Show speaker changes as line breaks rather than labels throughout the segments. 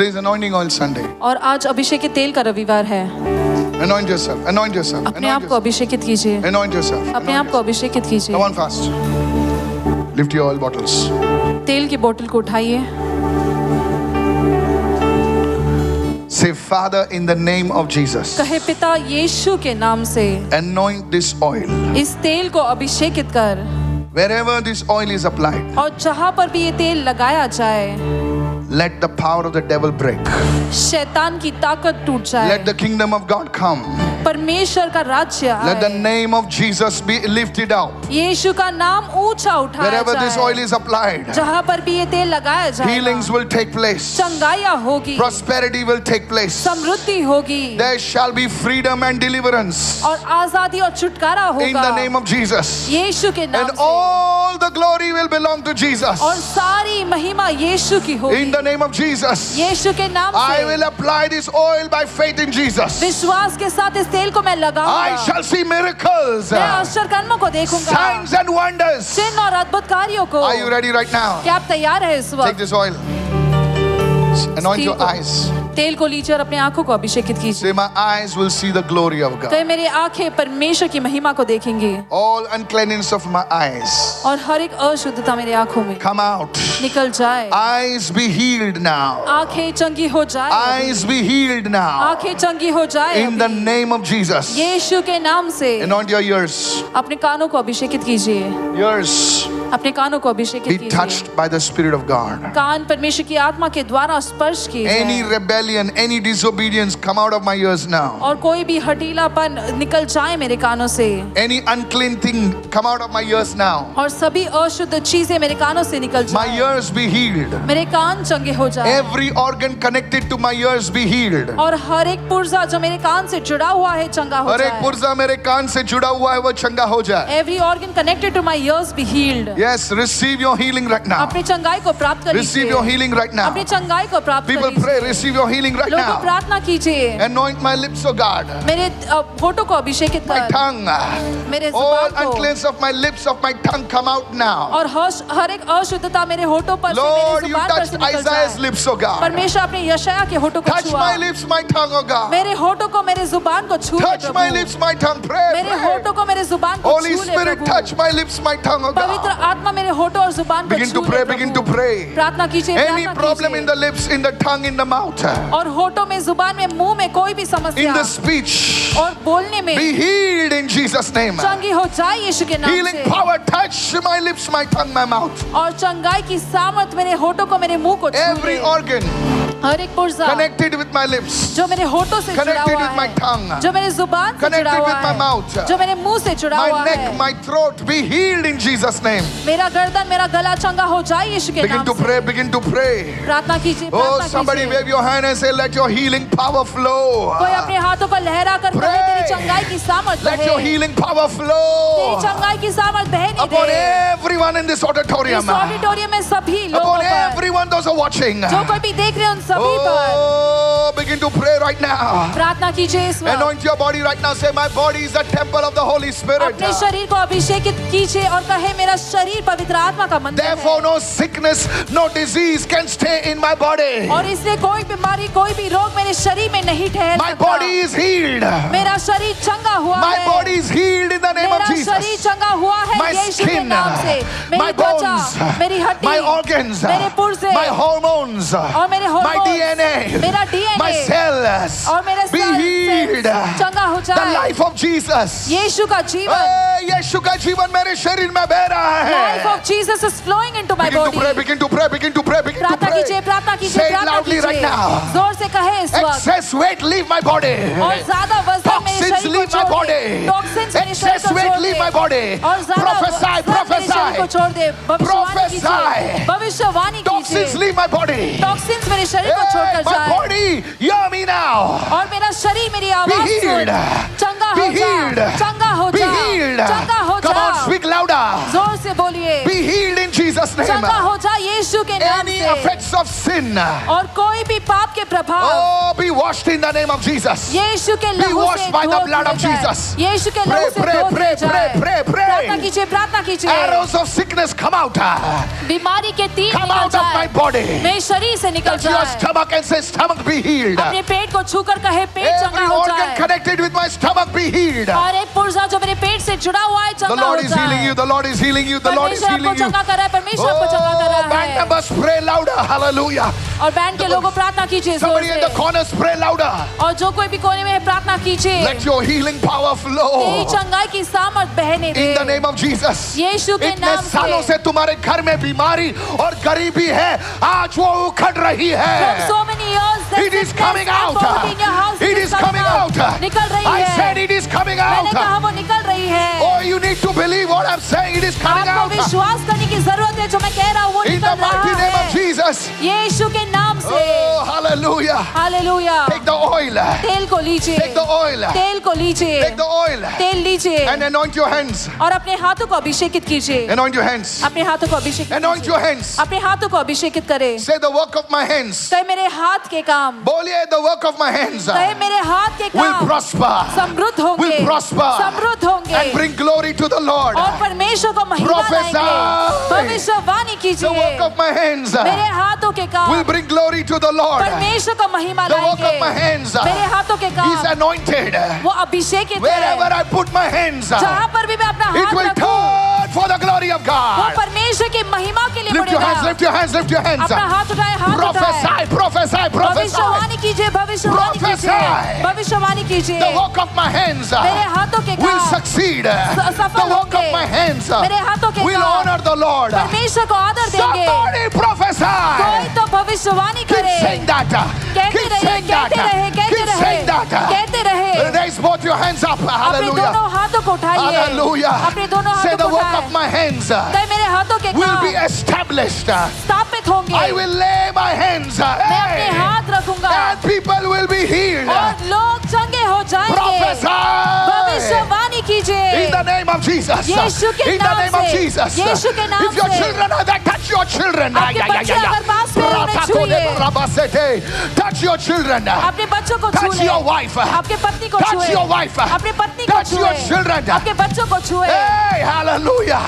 Today is anointing oil Sunday.
और आज अभिषेक के तेल का रविवार है।
Anoint yourself. Anoint yourself.
अपने आप को अभिषेकित कीजिए।
Anoint yourself.
अपने आप को अभिषेकित कीजिए।
Come on fast. Lift your oil bottles.
तेल की बोतल को उठाइए।
Say, Father, in the name of Jesus,
कहे पिता यीशु के नाम से
anoint this oil.
इस तेल को अभिषेकित कर।
Wherever this oil is applied,
और जहाँ पर भी ये तेल लगाया जाए,
let the power of the devil break.
शैतान की ताकत टूट जाए।
Let the kingdom of God come.
परमेश्वर का राज्य
Let the
आए।
name of Jesus be lifted out.
यीशु का नाम ऊंचा उठाया
Wherever this oil
जाए।
is applied,
जहाँ पर भी ये तेल लगाया जाए,
healings will take place.
चंगाइयाँ होगी,
Prosperity will take place.
समृद्धि होगी,
There shall be freedom and deliverance
और आजादी और छुटकारा
in the
होगा
name of Jesus.
यीशु के नाम
And
से।
all the glory will belong to Jesus.
और सारी महिमा यीशु की होगी
In the name of Jesus,
यीशु के नाम
I will
से।
apply this oil by faith in Jesus.
विश्वास के साथ इस तेल को मैं
I
लगाऊंगा।
shall see miracles,
मैं आश्चर्य कर्मों को देखूंगा,
signs and wonders.
चिन्ह और अद्भुत कार्यों को।
Are you ready right now?
क्या आप तैयार हैं इस
Take
वक्त?
this oil. Anoint your eyes.
तेल को लीजिए और अपने आंखों को अभिषेकित कीजिए।
Say, my eyes will see the glory of God.
कहे मेरी आंखें परमेश्वर की महिमा को देखेंगी
All uncleanness of my eyes
और हर एक अशुद्धता मेरी आंखों में
come out.
निकल जाए।
Eyes be healed now.
आंखें चंगी हो जाए।
Eyes be healed now.
आंखें चंगी हो जाए
In the
अभी।
name of Jesus.
यीशु के नाम से।
Anoint your ears.
अपने कानों को अभिषेकित कीजिए।
Ears
अपने कानों को
be
अभिषेकित कीजिए।
touched by the Spirit of God.
कान परमेश्वर की आत्मा के द्वारा स्पर्श किए
Any
जाएं।
rebellion, any disobedience come out of my ears now.
और कोई भी हठीलापन निकल जाए मेरे कानों से।
Any unclean thing come out of my ears now.
और सभी अशुद्ध चीजें मेरे कानों से निकल
My
जाए।
ears be healed.
मेरे कान चंगे हो जाए।
Every organ connected to my ears be healed.
और हर एक पुर्जा जो मेरे कान से जुड़ा हुआ है चंगा हो
हर एक
जाए।
पुर्जा मेरे कान से जुड़ा हुआ है वो चंगा हो जाए.
Every organ connected to my ears be healed.
Yes, receive your healing right now.
अपनी चंगाई को प्राप्त कर
Receive
लीजिए।
your healing right now.
अपनी चंगाई को प्राप्त कर
People
लीजिए।
pray, receive your healing right
लोगों
now.
प्रार्थना कीजिए।
Anoint my lips, oh God.
मेरे होठों को अभिषेकित
My
कर।
tongue.
मेरे
All
जुबान को
uncleanness of my lips, of my tongue come out now.
और हर एक अशुद्धता मेरे होठों पर से
Lord,
मेरी
you
जुबान पर
touched
से निकल
Isaiah's
जाए।
lips, oh God.
परमेश्वर अपने यशाया के होठों को
Touch
छुआ।
my lips, my tongue, oh God.
मेरे होठों को मेरे जुबान को छू ले
Touch my
Prabhu.
lips, my tongue. Pray,
मेरे
pray.
होठों को मेरे जुबान को
Holy
छू ले
Spirit,
Prabhu.
touch my lips, my tongue, oh
पवित्र
God.
आत्मा मेरे होठों और जुबान को
Begin
छू
to
ले
pray,
Prabhu.
begin to pray.
प्रार्थना कीजिए,
Any
प्रार्थना
problem in
कीजिए।
the lips, in the tongue, in the mouth,
और होठों में, जुबान में, मुंह में कोई भी
in
समस्या
the speech,
और बोलने में
be healed in Jesus' name.
चंगी हो जाए यीशु के नाम
Healing
से।
power, touch my lips, my tongue, my mouth.
और चंगाई की सामर्थ मेरे होठों को, मेरे मुंह को छू
Every
ले।
organ
हर एक पुर्जा
connected with my lips,
जो मेरे होठों से जुड़ा
connected
हुआ
with my
है,
tongue,
जो मेरे जुबान से
connected
जुड़ा हुआ
with my
है,
mouth,
जो मेरे मुंह से जुड़ा
my
हुआ
neck,
है,
my throat, be healed in Jesus' name.
मेरा गर्दन, मेरा गला चंगा हो जाए यीशु के
Begin
नाम
to
से।
pray, begin to pray.
प्रार्थना कीजिए,
Oh,
प्रार्थना
somebody
कीजिए।
wave your hand and say, let your healing power flow.
कोई अपने हाथों को लहरा कर कहे,
Pray.
तेरी चंगाई की सामर्थ
Let your
बहे।
healing power
तेरी
flow
चंगाई की सामर्थ बहने
upon
they.
everyone in this auditorium,
इस ऑडिटोरियम में सभी लोगों
upon
पर,
everyone those who are watching.
जो कोई भी देख रहे हैं उन सभी पर
Oh, begin to pray right now.
प्रार्थना कीजिए इस वक्त।
Anoint your body right now. Say, my body is a temple of the Holy Spirit.
अपने शरीर को अभिषेकित कीजिए और कहे, मेरा शरीर पवित्र आत्मा का मंदिर
Therefore,
है।
no sickness, no disease can stay in my body.
और इसलिए कोई बीमारी, कोई भी रोग मेरे शरीर में नहीं ठहर
My
सकता।
body is healed.
मेरा शरीर चंगा हुआ
My
है।
body is healed in the name of
मेरा शरीर
Jesus.
चंगा हुआ है
My
यीशु के
skin,
नाम से।
my
मेरी त्वचा,
bones,
मेरी हड्डी,
my organs,
मेरे पुर्जे,
my hormones,
और मेरे
my
hormones,
DNA,
मेरा DNA,
my cells,
और मेरे
be
cells
healed.
चंगा हो
The
जाए।
life of Jesus.
यीशु का जीवन,
Hey, यीशु का जीवन मेरे शरीर में बह रहा
life
है.
of Jesus is flowing into my
Begin to
body।
pray, begin to pray, begin to pray, begin to
प्रार्थना
pray.
कीजिए, प्रार्थना कीजिए,
Say it
प्रार्थना
loudly right
कीजिए।
now.
जोर से कहे इस वक्त।
Excess weight leave my body.
और ज्यादा वजन मेरे
Toxins
शरीर को
leave my
छोड़
body.
दे। टॉक्सिन्स मेरे शरीर
Excess
को
weight
छोड़
leave
दे।
my body.
और ज्यादा
Prophesy,
वजन मेरे शरीर को
prophesy.
छोड़ दे। भविष्यवाणी कीजिए,
Prophesy.
भविष्यवाणी
Toxins
कीजिए।
leave my body.
टॉक्सिन्स मेरे शरीर को
Hey,
छोड़कर
my
जाए।
body, hear me now.
और मेरा शरीर मेरी
Be
आवाज
healed.
सुन। चंगा
Be
हो जा,
healed.
चंगा हो
Be
जा,
healed.
चंगा हो
Come on,
जा।
speak louder.
जोर से बोलिए,
Be healed in Jesus' name.
चंगा हो जा यीशु यीशु के नाम
Any
से
effects of sin,
और कोई भी पाप के प्रभाव
oh, be washed in the name of Jesus.
यीशु के
Be
लहू से
washed by the
धो
blood
दिया
of
जाए।
Jesus.
यीशु के
Pray,
लहू से
pray,
धो
pray,
दिया जाए।
pray, pray,
प्रार्थना
pray.
कीजिए, प्रार्थना कीजिए।
Arrows of sickness come out.
बीमारी के तीर
Come
निकल
out of my
जाए।
body.
मेरे शरीर से निकल
Touch your
जाए।
stomach and say, stomach be healed.
अपने पेट को छूकर कहे पेट
Every
चंगा हो
organ
जाए।
connected with my stomach be healed.
और एक पुर्जा जो मेरे पेट से जुड़ा हुआ है
The
चंगा हो
Lord is healing you.
जाए।
The Lord is healing you. The Lord is
परमेश्वर आपको
healing you.
चंगा कर रहा है, परमेश्वर आपको चंगा कर
Oh,
रहा
band
है।
members, pray louder. Hallelujah.
और बैंड के लोगों प्रार्थना कीजिए जोर
Somebody in the
से।
corners, pray louder.
और जो कोई भी कोने में है प्रार्थना कीजिए।
Let your healing power
तेरी
flow.
चंगाई की सामर्थ बहने दे।
In the name of Jesus.
यीशु के
इतने
नाम
सालों से
से।
तुम्हारे घर में बीमारी और गरीबी है, आज वो उखड़ रही
From
है.
so many years, that
It is
sickness
coming
and
out.
poverty in your house,
It is coming out.
निकल रही
I
है।
said it is coming
मैंने
out.
कहा वो निकल रही है।
Oh, you need to believe what I'm saying. It is coming
आपको
out.
विश्वास करने की जरूरत है जो मैं कह रहा हूँ वो
In
निकल
the mighty
रहा
name of
है।
Jesus.
यीशु के नाम से।
Oh, hallelujah.
Hallelujah.
Take the oil.
तेल को लीजिए।
Take the oil.
तेल को लीजिए।
Take the oil.
तेल लीजिए
And anoint your hands.
और अपने हाथों को अभिषेकित कीजिए।
Anoint your hands.
अपने हाथों को अभिषेकित
Anoint your hands.
अपने हाथों को अभिषेकित करें।
Say the work of my hands.
कहे मेरे हाथ के काम।
बोलिए the work of my hands
कहे मेरे हाथ के
will
काम
prosper.
समृद्ध होंगे।
Will prosper.
समृद्ध होंगे।
And bring glory to the Lord.
और परमेश्वर को महिमा
Prophesy.
लाएंगे। भविष्यवाणी
The
कीजिए।
work of my hands
मेरे हाथों के काम
will bring glory to the Lord.
परमेश्वर को महिमा
The work of my
लाएंगे।
hands
मेरे हाथों के
is
काम
anointed.
वो अभिषेकित
Wherever
है।
I put my hands,
जहाँ पर भी मैं अपना
it
हाथ
will
रखूं
turn for the glory of
वो
God.
परमेश्वर की महिमा के लिए
Lift your hands,
बढ़ेगा।
lift your hands, lift your hands.
अपना हाथ उठाए, हाथ उठाए।
Prophesy, prophesy, prophesy.
भविष्यवाणी कीजिए, भविष्यवाणी कीजिए,
Prophesy.
भविष्यवाणी कीजिए।
The work of my hands
मेरे हाथों के
will
काम
succeed.
सफल
The work
होंगे।
of my hands
मेरे हाथों के
will
काम
honor the Lord.
परमेश्वर को आदर देंगे।
Somebody
कोई
prophesy.
तो भविष्यवाणी
Keep
करे।
saying that.
कहते
Keep
रहे,
saying that.
कहते रहे, कहते
Keep
रहे,
saying that.
कहते रहे।
Raise both your hands up.
अपने
Hallelujah.
दोनों हाथों को उठाइए।
Hallelujah.
अपने दोनों
Say
हाथों
the
को
work
उठाए।
of my hands
कहे मेरे हाथों के
will
काम
be established.
स्थापित होंगे।
I will lay my hands.
मैं अपने
Hey.
हाथ रखूंगा
And people will be healed.
और लोग चंगे हो जाएंगे।
Prophesy.
भविष्यवाणी कीजिए।
In the name of Jesus.
यीशु के
In the
नाम
name of
से।
Jesus.
यीशु के नाम
If your
से।
children are there, touch your children.
आपके बच्चे अगर पास में हैं, उन्हें छूइए।
Touch your children.
अपने बच्चों को
Touch
छूए।
your wife.
आपके पत्नी को
Touch
छूए।
your wife.
अपने पत्नी को
Touch your
छूए।
children.
आपके बच्चों को छूए।
Hey, hallelujah.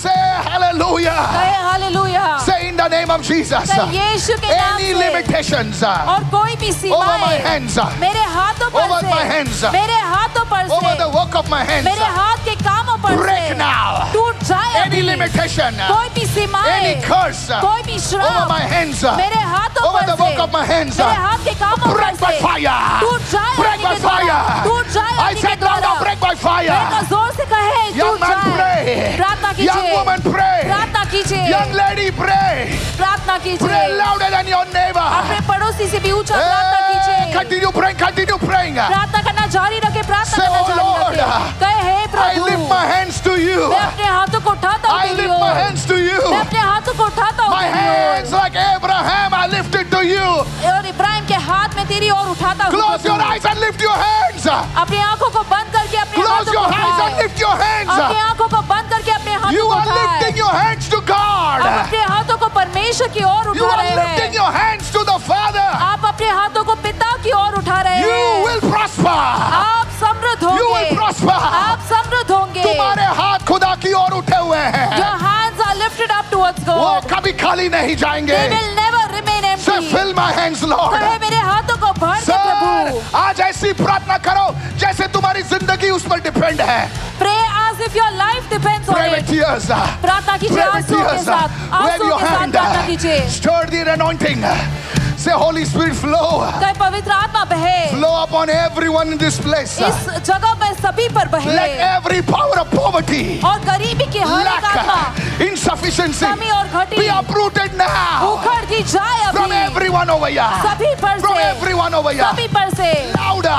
Say hallelujah.
कहे hallelujah.
Say in the name of Jesus.
कहे यीशु के नाम
Any
से।
limitations
और कोई भी
over my
सीमाएं
hands,
मेरे हाथों पर
over
से
my hands,
मेरे हाथों पर
over the
से
work of my hands,
मेरे हाथ के कामों पर
break
से
now.
टूट जाए
Any
अभी।
limitation,
कोई भी सीमाएं
any curse
कोई भी
over
श्राप
my hands,
मेरे हाथों
over
पर
the
से
work of my hands,
मेरे हाथ के कामों पर
break by
से
fire.
टूट जाए
Break
अग्नि
by
के द्वारा
fire.
टूट जाए
I
अग्नि के
said louder,
द्वारा
break by
मैं
fire.
जोर से कहे
Young
टूट
man
जाए
pray.
प्रार्थना
Young
कीजिए
woman pray.
प्रार्थना कीजिए
Young lady pray.
प्रार्थना
Pray
कीजिए
louder than your neighbor.
अपने पड़ोसी से भी ऊंचा प्रार्थना
Hey,
कीजिए
continue praying, continue praying.
प्रार्थना करना जारी रखे प्रार्थना
Say,
करना
"Oh
जारी
Lord,
रखे कहे हे
I
Prabhu
lift my hands to you.
मैं अपने हाथों को उठाता हूँ
I
तेरी
lift my
ore
hands to you.
मैं अपने हाथों को उठाता हूँ
My
तेरी
hands
ore
like Abraham, I lift it to you.
और इब्राहिम के हाथ में तेरी ओर उठाता हूँ
Close your
Prabhu.
eyes and lift your hands.
अपनी आंखों को बंद करके अपने
Close
हाथों को
your eyes and
उठाए
lift your
अपनी
hands.
आंखों को बंद करके अपने हाथों
You
को
are lifting
उठाए
your hands to
आप
God.
अपने हाथों को परमेश्वर की ओर
You
उठा
are
रहे
lifting
हैं
your hands to the Father.
आप अपने हाथों को पिता की ओर उठा रहे
You
हैं
will prosper.
आप समृद्ध
You will
होंगे
prosper.
आप समृद्ध होंगे
तुम्हारे हाथ खुदा की ओर उठे हुए हैं.
Your hands are lifted up towards
वो
God.
कभी खाली नहीं जाएंगे.
They will never remain
Say,
empty.
fill my hands, Lord.
कहे मेरे हाथों को भर दे
सर,
प्रभु.
आज ऐसी प्रार्थना करो जैसे तुम्हारी जिंदगी उस पर डिपेंड है.
Pray as if your life depends on
Pray with
it.
tears.
प्रार्थना कीजिए
Pray with
आंसुओं के
tears.
साथ.
Wave
आंसुओं
your
के साथ
hand.
प्रार्थना कीजिए.
Stir the anointing. Say, Holy Spirit, flow.
कहे पवित्र आत्मा बहे.
Flow upon everyone in this place.
इस जगह में सभी पर
Let
बहे.
every power of poverty,
और गरीबी की हर एक आत्मा
lack, insufficiency
कमी और घटी
be uprooted now
उखड़ दी जाए
from
अभी.
everyone over here.
सभी पर
From
से
everyone over here.
सभी पर से
Louder.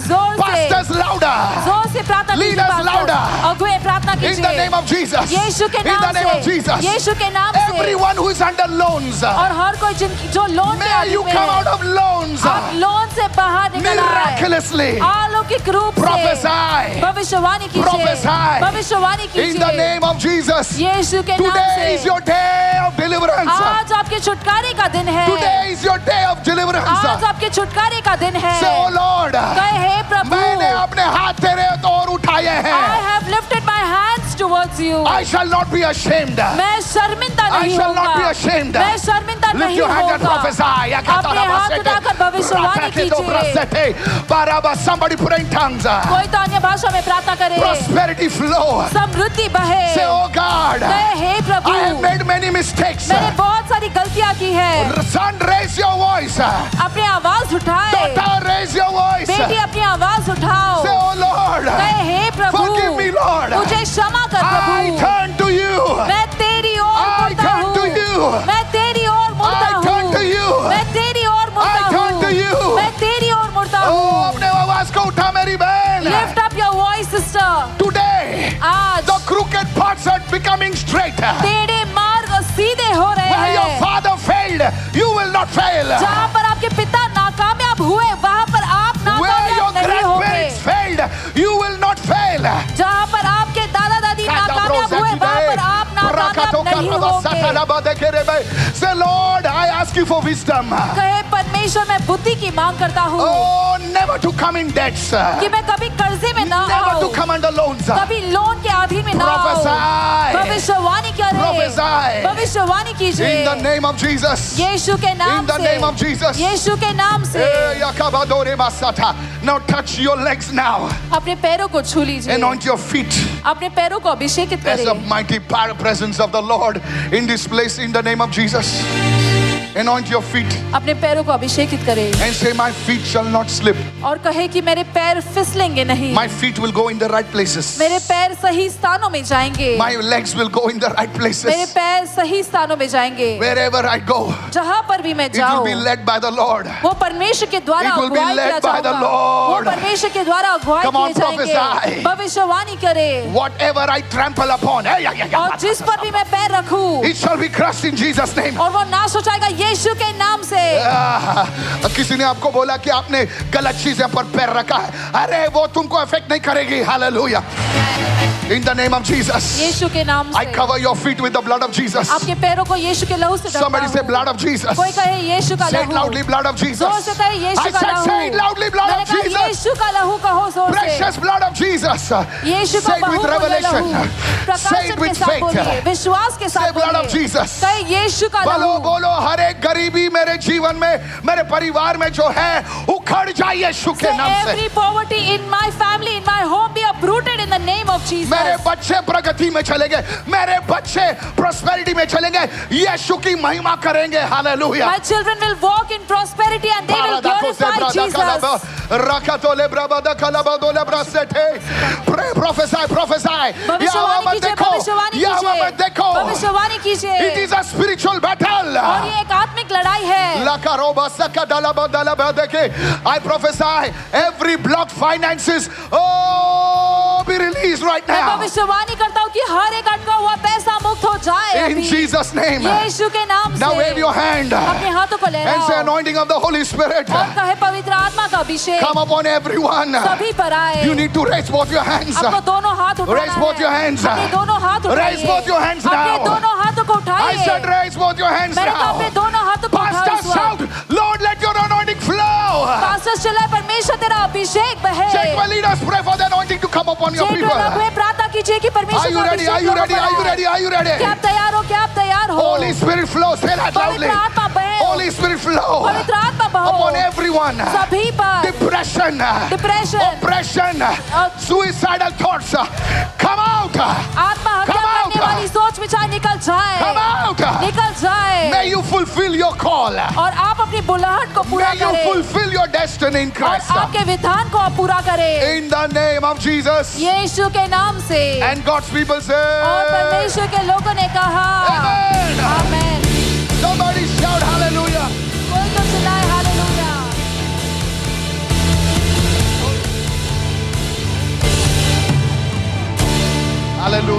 जोर से
Pastors, louder.
जोर से प्रार्थना कीजिए
Leaders,
पास्टर.
louder.
अगुए प्रार्थना प्रार्थना
In the
कीजिए
name of Jesus.
यीशु के
In the
नाम
name of
से
Jesus.
यीशु के नाम से
Everyone who is under loans,
और हर कोई जो लोन के
may
आदि
you
में
come
है,
out of loans
आप लोन से बाहर निकल आए
miraculously.
अलौकिक रूप से
Prophesy.
भविष्यवाणी कीजिए
Prophesy.
भविष्यवाणी
In the
कीजिए
name of Jesus.
यीशु के नाम
Today is
से
your day of deliverance.
आज आपके छुटकारे का दिन है
Today is your day of deliverance.
आज आपके छुटकारे का दिन है
Say, oh Lord,
कहे हे प्रभु
मैंने अपने हाथ तेरे ओर उठाए
I
हैं.
have lifted my hands towards you
I shall not be ashamed.
मैं शर्मिंदा
I
नहीं
shall not be
होगा
ashamed.
मैं शर्मिंदा
Lift
नहीं
your hand and
होगा
prophesy.
अपने हाथ उठाकर भविष्यवाणी कीजिए
Somebody pray in tongues.
कोई तो अन्य भाषा में प्रार्थना करे
Prosperity flow.
समृद्धि बहे
Say, oh God,
कहे हे प्रभु
I have made many mistakes.
मैंने बहुत सारी गलतियां की है
Son, raise your voice.
अपनी आवाज उठाए
Daughter, raise your voice.
बेटी अपनी आवाज उठाओ
Say, oh Lord,
कहे हे प्रभु
forgive me, Lord.
मुझे क्षमा कर
I
Prabhu
turn to you.
मैं तेरी ओर
I
मुड़ता
turn
हूँ
to you.
मैं तेरी ओर मुड़ता
I turn to
हूँ
you.
मैं तेरी ओर मुड़ता
I turn to you.
हूँ मैं तेरी ओर मुड़ता
Oh,
हूँ
अपने आवाज को उठा मेरी बहन.
Lift up your voice sister
Today,
आज
the crooked parts are becoming straight.
टेढ़े मार्ग सीधे हो रहे
Where your
हैं
father failed, you will not fail.
जहाँ पर आपके पिता नाकामयाब हुए वहाँ पर आप
Where your
नाकामयाब नहीं होंगे
grandparents failed, you will not fail.
जहाँ पर आपके दादा दादी नाकामयाब हुए वहाँ पर आप नाकामयाब नहीं होंगे
Say, Lord, I ask you for wisdom.
कहे परमेश्वर मैं बुद्धि की मांग करता हूँ
Oh, never to come in debts.
कि मैं कभी कर्जे में ना
Never
आऊँ
to come under loans.
कभी लोन के अधीन में ना आऊँ
Prophesy.
भविष्यवाणी करे
Prophesy.
भविष्यवाणी
In
कीजिए
the name of Jesus.
यीशु के नाम
In the name of
से
Jesus.
यीशु के नाम से
Eh, yakabadore masata. Now touch your legs now.
अपने पैरों को छू लीजिए
Anoint your feet.
अपने पैरों को अभिषेकित
There's a
करें
mighty power presence of the Lord in this place in the name of Jesus. Anoint your feet
अपने पैरों को अभिषेकित करें
and say, my feet shall not slip.
और कहे कि मेरे पैर फिसलेंगे नहीं
My feet will go in the right places.
मेरे पैर सही स्थानों में जाएंगे
My legs will go in the right
मेरे
places.
पैर सही स्थानों में जाएंगे
Wherever I go,
जहाँ पर भी मैं
it will
जाऊँ
be led by the Lord.
वो परमेश्वर के द्वारा
It will be
अगुवाई
led
किया
by the
जाऊंगा वो
Lord.
परमेश्वर के द्वारा अगुवाई
Come on,
किए जाएंगे
prophesy.
भविष्यवाणी करे
Whatever I trample upon,
और जिस पर भी मैं पैर रखूं
it shall be crushed in Jesus' name.
और वो नाश हो जाएगा यीशु के नाम से
किसी ने आपको बोला कि आपने गलत चीजें पर पैर रखा है, अरे वो तुमको अफेक्ट नहीं करेगी. Hallelujah. In the name of Jesus,
यीशु के नाम
I
से
cover your feet with the blood of Jesus.
आपके पैरों को यीशु के लहू से ढकता
Somebody say
हूं
blood of Jesus.
कोई कहे यीशु का
Say it
लहू
loudly, blood of Jesus.
जोर से कहे यीशु
I
का
said,
लहू
say it loudly, blood
मैंने
of
कहा
Jesus.
यीशु का लहू कहो जोर से
Precious blood of Jesus.
यीशु का
Say it with
बहुमूल्य
revelation.
लहू
Say it
प्रकाशन के
with
साथ बोलिए
faith.
विश्वास के
Say
साथ
blood of
बोलिए
Jesus.
कहे यीशु का
बोलो
लहू
बोलो, हर एक गरीबी मेरे जीवन में, मेरे परिवार में जो है, उखड़ जाए यीशु के
Say
नाम से.
every poverty in my family in my home be uprooted in the name of Jesus
मेरे बच्चे प्रगति में चलेंगे, मेरे बच्चे प्रोस्पेरिटी में चलेंगे, यीशु की महिमा करेंगे. Hallelujah.
my children will walk in prosperity and they will glorify Jesus
Pray, prophesy, prophesy.
भविष्यवाणी कीजिए भविष्यवाणी
यहाँ मत
कीजिए
देखो.
भविष्यवाणी
It
कीजिए
is a spiritual battle.
और ये एक आत्मिक लड़ाई है
I prophesy every blocked finances, oh, be released right
मैं
now.
भविष्यवाणी करता हूँ कि हर एक अटका हुआ पैसा मुक्त हो जाए
In
अभी
Jesus' name.
यीशु के नाम
Now wave
से
your hand
अपने हाथों को
and say
लहराओ
anointing of the Holy Spirit.
और कहे पवित्र आत्मा का अभिषेक
Come upon everyone.
सभी पर आए
You need to raise both your hands.
आपको दोनों हाथ उठाना
Raise both your hands.
अपने दोनों हाथ उठाइए
Raise both your hands
अपने
now.
दोनों हाथों को
I said
उठाइए
raise both your hands
मैंने कहा अपने
now.
दोनों हाथों को उठाओ
Pastor
इस वक्त
shout, Lord, let your anointing flow.
Pastor चला परमेश्वर तेरा अभिषेक बहे
Check my leaders, pray for the anointing to come upon your
check
people.
रखो प्रार्थना कीजिए कि
Are
परमेश्वर
you
का
ready? Are
अभिषेक
you
लोगों
ready?
पर
Are you
आए।
ready? Are you ready?
क्या आप तैयार हो क्या आप तैयार हो
Holy Spirit flow. Say that loudly.
पवित्र आत्मा बहे
Holy Spirit flow
पवित्र आत्मा बहो
upon everyone.
सभी पर
Depression,
depression
oppression, suicidal thoughts, come out.
आत्महत्या
Come out.
करने वाली सोच विचार निकल जाए
Come out.
निकल जाए
May you fulfill your call.
और आप अपनी बुलाहट को पूरा
May you
करें
fulfill your destiny in
और
Christ.
आपके विधान को आप पूरा करें
In the name of Jesus.
यीशु के नाम से
And God's people
और
say,
परमेश्वर के लोगों ने कहा
Amen.
आमेन
Somebody shout hallelujah.
कोई तो चिल्लाए हालेलुया
Hallelujah.